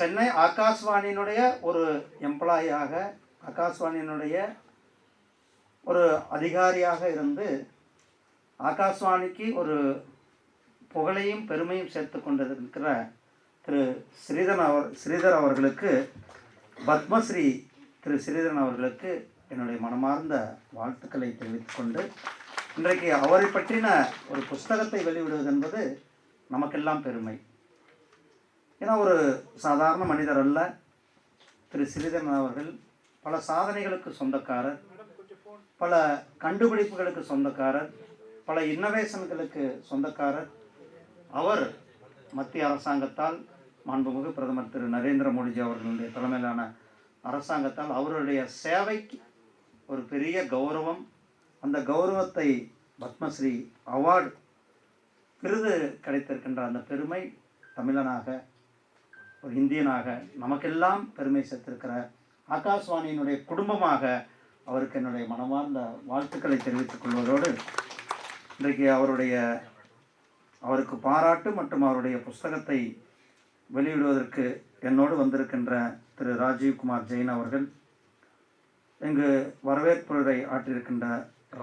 சென்னை ஆகாஷ்வாணியினுடைய ஒரு எம்ப்ளாயியாக, ஆகாஷ்வாணியினுடைய ஒரு அதிகாரியாக இருந்து ஆகாஷ்வாணிக்கு ஒரு புகழையும் பெருமையும் சேர்த்து கொண்டிருக்கிற திரு ஸ்ரீதர் அவர்களுக்கு, பத்மஸ்ரீ திரு ஸ்ரீதரன் அவர்களுக்கு என்னுடைய மனமார்ந்த வாழ்த்துக்களை தெரிவித்துக் கொண்டு, இன்றைக்கு அவரை பற்றின ஒரு புஸ்தகத்தை வெளியிடுவது என்பது நமக்கெல்லாம் பெருமை. ஏன்னா ஒரு சாதாரண மனிதர் அல்ல. திரு ஸ்ரீதரன் அவர்கள் பல சாதனைகளுக்கு சொந்தக்காரர், பல கண்டுபிடிப்புகளுக்கு சொந்தக்காரர், பல இன்னோவேஷன்களுக்கு சொந்தக்காரர். அவர் மத்திய அரசாங்கத்தால், மாண்புமிகு பிரதமர் திரு நரேந்திர மோடிஜி அவர்களுடைய தலைமையிலான அரசாங்கத்தால் அவருடைய சேவைக்கு ஒரு பெரிய கௌரவம், அந்த கௌரவத்தை பத்மஸ்ரீ அவார்டு விருது கிடைத்திருக்கின்ற அந்த பெருமை தமிழனாக, ஒரு இந்தியனாக நமக்கெல்லாம் பெருமை சேர்த்திருக்கிற ஆகாஷ்வாணியினுடைய குடும்பமாக அவருக்கு என்னுடைய மனமார்ந்த வாழ்த்துக்களை தெரிவித்துக் கொள்வதோடு, இன்றைக்கு அவருக்கு பாராட்டு மற்றும் அவருடைய புஸ்தகத்தை வெளியிடுவதற்கு என்னோடு வந்திருக்கின்ற திரு ராஜீவ்குமார் ஜெயின் அவர்கள், இங்கு வரவேற்புரை ஆற்றியிருக்கின்ற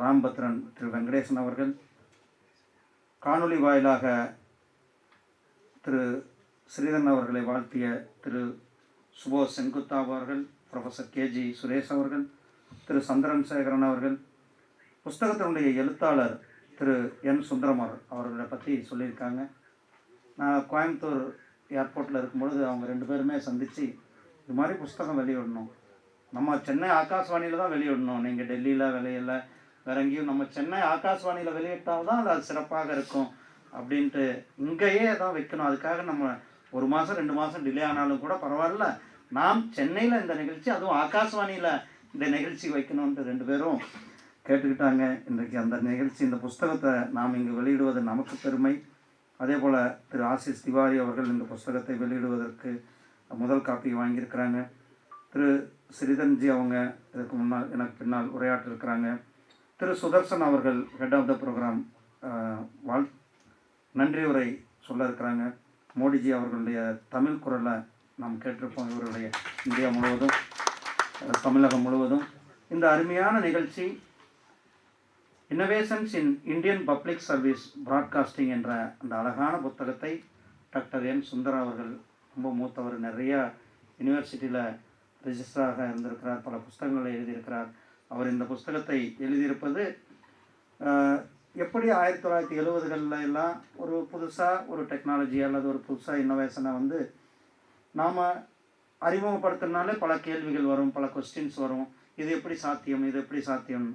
ராம்பத்ரன் திரு வெங்கடேசன் அவர்கள், காணொலி வாயிலாக திரு ஸ்ரீதரன் அவர்களை வாழ்த்திய திரு சுபோஷ் சென்குத்தா அவர்கள், ப்ரொஃபஸர் கேஜி சுரேஷ் அவர்கள், திரு சந்திரன் சேகரன் அவர்கள், புஸ்தகத்தினுடைய எழுத்தாளர் திரு என் சுந்தரமர் அவர்களை பற்றி சொல்லியிருக்காங்க. நான் கோயம்புத்தூர் ஏர்போர்ட்டில் இருக்கும்பொழுது அவங்க 2 பேருமே சந்தித்து, இது மாதிரி புஸ்தகம் வெளியிடணும், நம்ம சென்னை ஆகாஷ்வாணியில் தான் வெளியிடணும், நீங்கள் டெல்லியில் வெளியில வேற எங்கேயும், நம்ம சென்னை ஆகாஷ்வாணியில் வெளியிட்டால் தான் அது சிறப்பாக இருக்கும் அப்படின்ட்டு, இங்கேயே தான் வைக்கணும், அதுக்காக நம்ம 1 மாதம் 2 மாதம் டிலே ஆனாலும் கூட பரவாயில்ல, நாம் சென்னையில் இந்த நிகழ்ச்சி, அதுவும் ஆகாஷ்வாணியில் இந்த நிகழ்ச்சி வைக்கணுன்ட்டு 2 பேரும் கேட்டுக்கிட்டாங்க. இன்றைக்கு அந்த நிகழ்ச்சி, இந்த புஸ்தகத்தை நாம் இங்கு வெளியிடுவது நமக்கு பெருமை. அதே போல் திரு ஆசிஷ் திவாரி அவர்கள் இந்த புஸ்தகத்தை வெளியிடுவதற்கு முதல் காப்பி வாங்கியிருக்கிறாங்க. திரு ஸ்ரீதரன்ஜி அவங்க இதுக்கு முன்னால் எனக்கு பின்னால் உரையாற்றிருக்கிறாங்க. திரு சுதர்சன் அவர்கள் ஹெட் ஆஃப் த ப்ரோக்ராம் நன்றி உரை சொல்ல இருக்கிறாங்க. மோடிஜி அவர்களுடைய தமிழ் குரலை நாம் கேட்டிருப்போம். இவருடைய இந்தியா முழுவதும், தமிழகம் முழுவதும் இந்த அருமையான நிகழ்ச்சி innovations in Indian public service broadcasting என்ற அந்த அழகான புத்தகத்தை டாக்டர் என் சுந்தரம் அவர்கள், ரொம்ப மூத்தவர், நிறையா யூனிவர்சிட்டியில் ரிஜிஸ்டராக இருந்திருக்கிறார், பல புஸ்தகங்களை எழுதியிருக்கிறார். அவர் இந்த புஸ்தகத்தை எழுதியிருப்பது எப்படி 1970களில் எல்லாம் ஒரு புதுசாக ஒரு டெக்னாலஜி அல்லது ஒரு புதுசாக இன்னோவேஷனை வந்து நாம் அறிமுகப்படுத்தினாலே பல கேள்விகள் வரும், பல கொஸ்டின்ஸ் வரும். இது எப்படி சாத்தியம், இது எப்படி சாத்தியம்?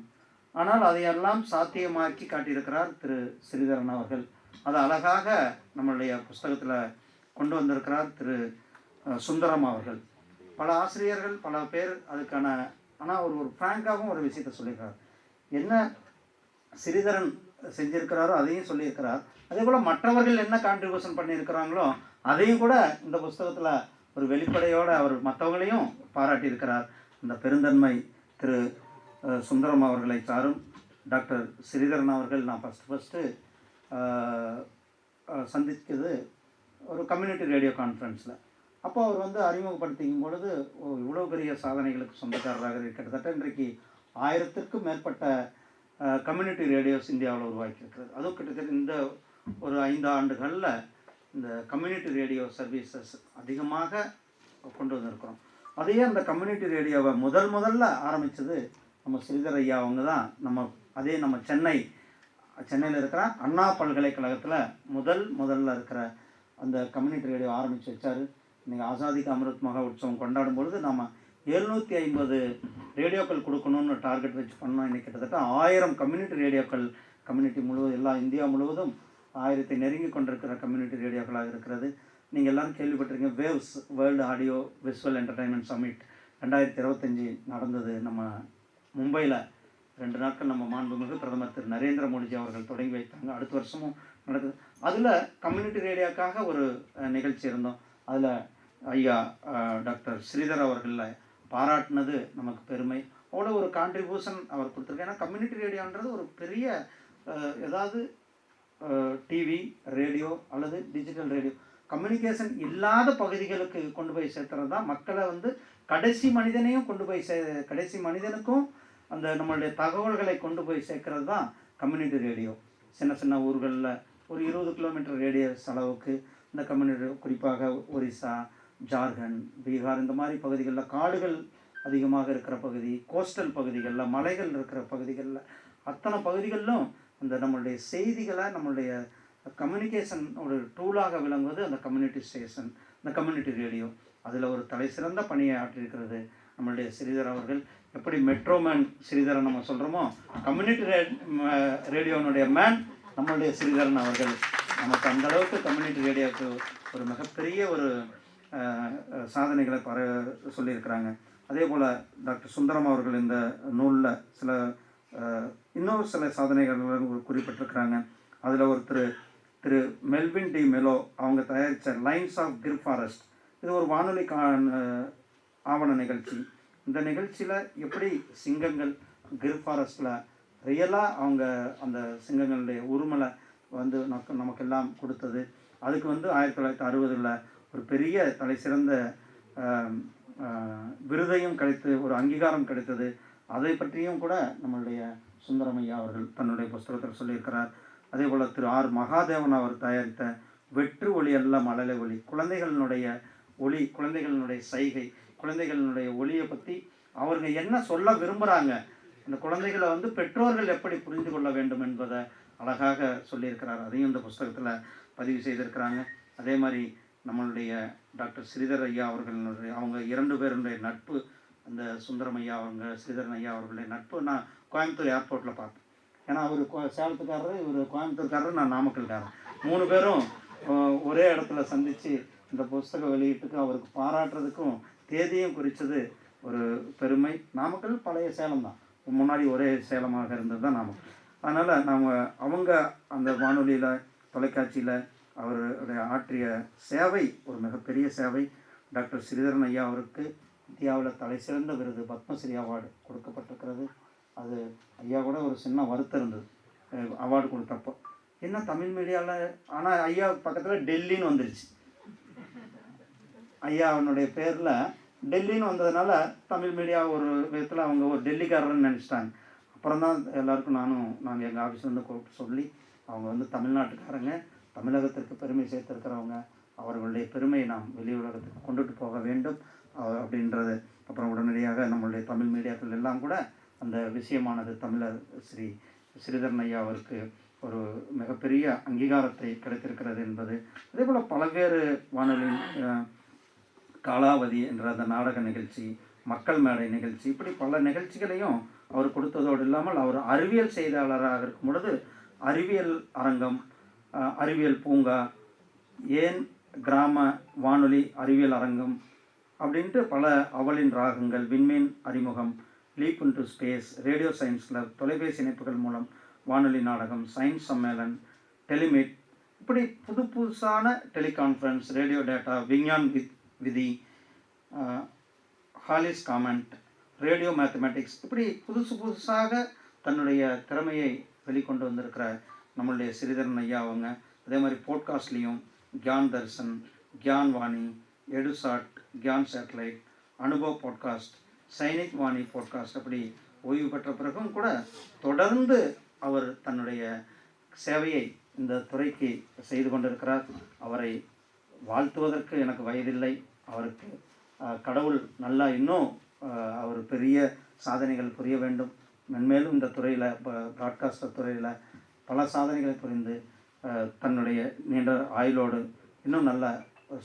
ஆனால் அதையெல்லாம் சாத்தியமாக்கி காட்டியிருக்கிறார் திரு ஸ்ரீதரன் அவர்கள். அது அழகாக நம்மளுடைய புஸ்தகத்தில் கொண்டு வந்திருக்கிறார் திரு சுந்தரம் அவர்கள். பல ஆசிரியர்கள், பல பேர் அதுக்கான, ஆனால் ஒரு ஃப்ராங்காகவும் ஒரு விஷயத்தை சொல்லியிருக்கிறார். என்ன ஸ்ரீதரன் செஞ்சிருக்கிறாரோ அதையும் சொல்லியிருக்கிறார். அதே போல் மற்றவர்கள் என்ன கான்ட்ரிபியூஷன் பண்ணியிருக்கிறாங்களோ அதையும் கூட இந்த புஸ்தகத்தில் ஒரு வெளிப்படையோடு அவர் மற்றவங்களையும் பாராட்டியிருக்கிறார். அந்த பெருந்தன்மை திரு சுந்தரம் அவர்களை சாரும். டாக்டர் ஸ்ரீதரன் அவர்கள் நான் ஃபஸ்ட்டு சந்தித்தது ஒரு கம்யூனிட்டி ரேடியோ கான்ஃபரன்ஸில். அப்போ அவர் வந்து அறிமுகப்படுத்திக்கும் பொழுது இவ்வளோ பெரிய சாதனைகளுக்கு சொந்தக்காரராக கிட்டத்தட்ட இன்றைக்கு 1000க்கும் மேற்பட்ட கம்யூனிட்டி ரேடியோஸ் இந்தியாவில் உருவாக்கியிருக்கிறது. அதுவும் கிட்டத்தட்ட இந்த ஒரு 5 ஆண்டுகளில் இந்த கம்யூனிட்டி ரேடியோ சர்வீசஸ் அதிகமாக கொண்டு வந்திருக்கிறோம். அதையே அந்த கம்யூனிட்டி ரேடியோவை முதல்ல ஆரம்பித்தது நம்ம ஸ்ரீதர் ஐயா அவங்க தான். நம்ம சென்னையில் இருக்கிற அண்ணா பல்கலைக்கழகத்தில் முதல்ல இருக்கிற அந்த கம்யூனிட்டி ரேடியோ ஆரம்பித்து வச்சார். இன்றைக்கி ஆசாதிக்கு அமிர்த் மகா உற்சவம் கொண்டாடும் பொழுது நம்ம 750 ரேடியோக்கள் கொடுக்கணும்னு டார்கெட் வச்சு பண்ணோம். இன்றைக்கி கிட்டத்தட்ட 1000 கம்யூனிட்டி ரேடியோக்கள் கம்யூனிட்டி முழுவதும், எல்லா இந்தியா முழுவதும் 1000 நெருங்கி கொண்டிருக்கிற கம்யூனிட்டி ரேடியோக்களாக இருக்கிறது. நீங்கள் எல்லோரும் கேள்விப்பட்டிருக்கீங்க, waves world audio visual entertainment summit 2025 நடந்தது நம்ம மும்பையில். 2 நாட்கள் நம்ம மாண்புமிகு பிரதமர் திரு நரேந்திர மோடிஜி அவர்கள் தொடங்கி வைத்தாங்க. அடுத்த வருஷமும் நடக்குது. அதில் கம்யூனிட்டி ரேடியோக்காக ஒரு நிகழ்ச்சி இருந்தோம். அதில் ஐயா டாக்டர் ஸ்ரீதர் அவர்களை பாராட்டினது நமக்கு பெருமை. அவ்வளோ ஒரு கான்ட்ரிபியூஷன் அவர் கொடுத்துருக்காரு. ஏன்னா கம்யூனிட்டி ரேடியோன்றது ஒரு பெரிய, ஏதாவது டிவி ரேடியோ அல்லது டிஜிட்டல் ரேடியோ, கம்யூனிகேஷன் இல்லாத பகுதிகளுக்கு கொண்டு போய் சேர்த்துறது தான் மக்களை வந்து கடைசி மனிதனையும் கொண்டு போய் கடைசி மனிதனுக்கும் அந்த நம்மளுடைய தகவல்களை கொண்டு போய் சேர்க்கறது தான் கம்யூனிட்டி ரேடியோ. சின்ன சின்ன ஊர்களில் ஒரு 20 கிலோமீட்டர் ரேடியஸ் அளவுக்கு இந்த கம்யூனிட்டி, குறிப்பாக ஒரிசா, ஜார்க்கண்ட், பீகார் இந்த மாதிரி பகுதிகளில், காடுகள் அதிகமாக இருக்கிற பகுதி, கோஸ்டல் பகுதிகளில், மலைகள் இருக்கிற பகுதிகளில், அத்தனை பகுதிகளிலும் அந்த நம்மளுடைய செய்திகளை நம்மளுடைய கம்யூனிகேஷன் ஒரு டூலாக விளங்குவது அந்த கம்யூனிட்டி ஸ்டேஷன், இந்த கம்யூனிட்டி ரேடியோ. அதில் ஒரு தலை சிறந்த பணியை ஆற்றியிருக்கிறது நம்மளுடைய ஸ்ரீதர் அவர்கள். எப்படி மெட்ரோமேன் ஸ்ரீதரன் நம்ம சொல்கிறோமோ, கம்யூனிட்டி ரேடியோனுடைய மேன் நம்மளுடைய ஸ்ரீதரன் அவர்கள். நமக்கு அந்தளவுக்கு கம்யூனிட்டி ரேடியோவுக்கு ஒரு மிகப்பெரிய ஒரு சாதனைகளை சொல்லியிருக்கிறாங்க. அதே போல் டாக்டர் சுந்தரம் அவர்கள் இந்த நூலில் இன்னொரு சில சாதனைகள் குறிப்பிட்டிருக்கிறாங்க. அதில் திரு மெல்வின் டி மெலோ அவங்க தயாரித்த லைன்ஸ் ஆஃப் கிர் ஃபாரஸ்ட், இது ஒரு வானொலி ஆவண நிகழ்ச்சி. இந்த நிகழ்ச்சியில் எப்படி சிங்கங்கள் கிர் ஃபாரஸ்ட்டில் ரியலாக அவங்க அந்த சிங்கங்களுடைய உருமலை வந்து நமக்கெல்லாம் கொடுத்தது. அதுக்கு வந்து 1960 ஒரு பெரிய தலை சிறந்த விருதையும் கிடைத்து ஒரு அங்கீகாரம் கிடைத்தது. அதை பற்றியும் கூட நம்மளுடைய சுந்தரமையா அவர்கள் தன்னுடைய புஸ்தகத்தில் சொல்லியிருக்கிறார். அதே போல் திரு ஆர் மகாதேவன் அவர் தயாரித்த வெற்று ஒளி அல்ல மழலை ஒளி, குழந்தைகளினுடைய ஒளி, குழந்தைகளினுடைய சைகை, குழந்தைகளினுடைய ஒளியை பற்றி அவங்க என்ன சொல்ல விரும்புகிறாங்க, அந்த குழந்தைகளை வந்து பெற்றோர்கள் எப்படி புரிந்து கொள்ள வேண்டும் என்பதை அழகாக சொல்லியிருக்கிறார். அதையும் இந்த புஸ்தகத்தில் பதிவு செய்திருக்கிறாங்க. அதே மாதிரி நம்மளுடைய டாக்டர் ஸ்ரீதர் ஐயா அவர்களுடைய அவங்க 2 பேருடைய நட்பு, அந்த சுந்தரம் ஐயா அவங்க ஸ்ரீதரன் ஐயா அவர்களுடைய நட்பு நான் கோயம்புத்தூர் ஏர்போர்ட்டில் பார்த்தேன். ஏன்னா அவர் சேலத்துக்காரர், இவர் கோயம்புத்தூர்காரர், நான் நாமக்கல்காரர். 3 பேரும் ஒரே இடத்துல சந்தித்து இந்த புஸ்தக வெளியீட்டுக்கு அவருக்கு பாராட்டுறதுக்கும் தேதியும் குறித்தது ஒரு பெருமை. நாமக்கல் பழைய சேலம் தான், முன்னாடி ஒரே சேலமாக இருந்தது தான் நாமக்கல். அதனால் அவங்க அந்த வானொலியில், தொலைக்காட்சியில் அவருடைய ஆற்றிய சேவை ஒரு மிகப்பெரிய சேவை. டாக்டர் ஸ்ரீதரன் ஐயா அவருக்கு இந்தியாவில் தலை சிறந்த விருது பத்மஸ்ரீ அவார்டு கொடுக்கப்பட்டிருக்கிறது. அது ஐயா கூட ஒரு சின்ன வருத்தம் இருந்தது அவார்டு கொடுத்தப்போ, என்ன தமிழ் மீடியாவில், ஆனால் ஐயா பக்கத்தில் டெல்லின்னு வந்துருச்சு. ஐயா அவனுடைய பேரில் டெல்லின்னு வந்ததுனால தமிழ் மீடியா ஒரு விதத்தில் அவங்க ஒரு டெல்லிக்காரர்னு நினச்சிட்டாங்க. அப்புறம் தான் எல்லாருக்கும் நாங்கள் எங்கள் ஆஃபீஸ்லேருந்து கூப்பிட்டு சொல்லி, அவங்க வந்து தமிழ்நாட்டுக்காரங்க, தமிழகத்திற்கு பெருமை சேர்த்திருக்கிறவங்க, அவர்களுடைய பெருமையை நாம் வெளி உலகத்துக்கு கொண்டுட்டு போக வேண்டும் அப்படின்றது. அப்புறம் உடனடியாக நம்மளுடைய தமிழ் மீடியாக்கள் எல்லாம் கூட அந்த விஷயமானது தமிழர் ஸ்ரீதரன் ஐயா அவருக்கு ஒரு மிகப்பெரிய அங்கீகாரத்தை கிடைத்திருக்கிறது என்பது. அதே போல் பல்வேறு வானொலி, காலாவதி என்ற அந்த நாடக நிகழ்ச்சி, மக்கள் மேடை நிகழ்ச்சி, இப்படி பல நிகழ்ச்சிகளையும் அவர் கொடுத்ததோடு இல்லாமல் அவர் அறிவியல் செய்தியாளராக இருக்கும் பொழுது அறிவியல் அரங்கம், அறிவியல் பூங்கா, ஏன் கிராம வானொலி அறிவியல் அரங்கம் அப்படின்ட்டு பல, அவளின் ராகங்கள், விண்மீன் அறிமுகம், leap into space, radio science club, தொலைபேசி இணைப்புகள் மூலம் வானொலி நாடகம், சயின்ஸ் சம்மேளன், டெலிமிட், இப்படி புதுசான டெலிகான்ஃபரன்ஸ், ரேடியோ டேட்டா, விஞ்ஞான் விதி, ஹாலிஸ் காமெண்ட், ரேடியோ மேத்தமேட்டிக்ஸ், இப்படி புதுசாக தன்னுடைய திறமையை வெளிக்கொண்டு வந்திருக்கிற நம்மளுடைய ஸ்ரீதரன் ஐயா அவங்க. அதே மாதிரி போட்காஸ்ட்லேயும் Gyan Darshan, Gyan Vani, Edusat, Gyan satellite, Anubhav podcast, Sainik Vani podcast, அப்படி ஓய்வு பெற்ற பிறகும் கூட தொடர்ந்து அவர் தன்னுடைய சேவையை இந்த துறைக்கு செய்து கொண்டிருக்கிறார். அவரை வாழ்த்துவதற்கு எனக்கு வயதில்லை. அவருக்கு கடவுள் நல்லா இன்னும் அவர் பெரிய சாதனைகள் புரிய வேண்டும். மென்மேலும் இந்த துறையில், ப்ராட்காஸ்டர் துறையில் பல சாதனைகளை புரிந்து தன்னுடைய நீண்ட ஆயுளோடு இன்னும் நல்ல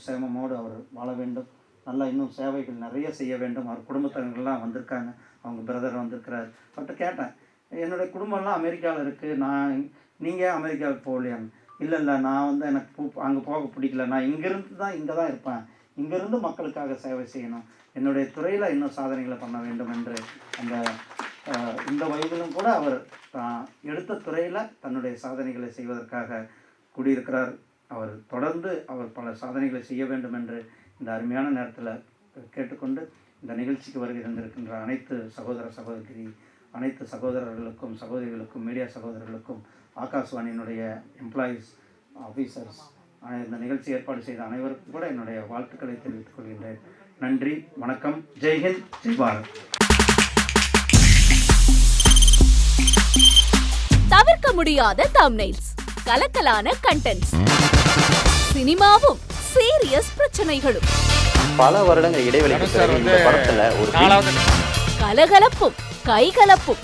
சேமமோடு அவர் வாழ வேண்டும். நல்லா இன்னும் சேவைகள் நிறைய செய்ய வேண்டும். அவர் குடும்பத்தினர்கள்லாம் வந்திருக்காங்க, அவங்க பிரதர் வந்திருக்கிறார். அவர்கிட்ட கேட்டேன், என்னுடைய குடும்பம்லாம் அமெரிக்காவில் இருக்குது, நீங்கள் அமெரிக்காவுக்கு போகலையான்னு. இல்லை, நான் வந்து எனக்கு அங்கே போக பிடிக்கல, நான் இங்கே தான் இருப்பேன், இங்கேருந்து மக்களுக்காக சேவை செய்யணும், என்னுடைய துறையில் இன்னும் சாதனைகளை பண்ண வேண்டும் என்று இந்த வயதிலும் கூட அவர் எடுத்த துறையில் தன்னுடைய சாதனைகளை செய்வதற்காக கூடியிருக்கிறார். அவர் தொடர்ந்து பல சாதனைகளை செய்ய வேண்டும் என்று இந்த அருமையான நேரத்தில் கேட்டுக்கொண்டு, இந்த நிகழ்ச்சிக்கு வருகை தந்திருக்கின்ற அனைத்து அனைத்து சகோதரர்களுக்கும், சகோதரிகளுக்கும், மீடியா சகோதரர்களுக்கும், ஆகாஷ்வாணியினுடைய எம்ப்ளாயீஸ், ஆஃபீஸர்ஸ், இந்த நிகழ்ச்சி ஏற்பாடு செய்த அனைவருக்கும் கூட என்னுடைய வாழ்த்துக்களை தெரிவித்துக் கொள்கின்றேன். நன்றி, வணக்கம். ஜெய்ஹிந்த், ஜெய் பாரத். தவிர்க்க முடியாத தம்ப்நெயில்ஸ், கலக்கலான கண்டென்ட்ஸ், சினிமாவும் சீரியஸ் பிரச்சனைகளும், பல வருடங்கள் இடைவெளிக்கு பிறகு இந்த படத்துல ஒரு கலகலப்பும் கைகலப்பும்.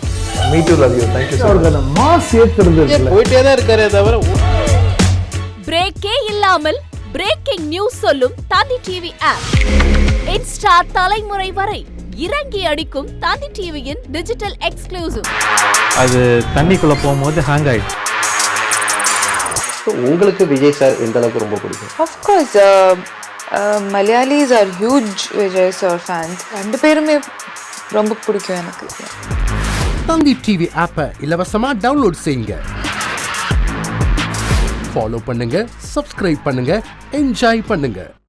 Me too, love you. Thank you so much. Mass ஏத்துறது போயிட்டே தான் இருக்காரே தவிர பிரேக்கே இல்லாமல் பிரேக்கிங் நியூஸ் சொல்லும் தந்தி டிவி ஆப். இன்ஸ்டா தலைமுறை வரை இறங்கி அடிக்கும் தந்தி டிவியின் டிஜிட்டல் எக்ஸ்க்ளூசிவ். அது தண்ணிக்குள்ள போகும்போது ஹேங் ஆயிடுச்சு. உங்களுக்கு விஜய் சார் எந்த அளவுக்கு ரொம்ப பிடிக்கும்? Of course, Malayalis are huge Vijay sir fans. ரெண்டு பேருமே ரொம்ப பிடிக்கும் எனக்கு. தந்தி டிவி ஆப்பை இலவசமா டவுன்லோட் செய்யுங்க. ஃபாலோ பண்ணுங்க, சப்ஸ்கிரைப் பண்ணுங்க, என்ஜாய் பண்ணுங்க.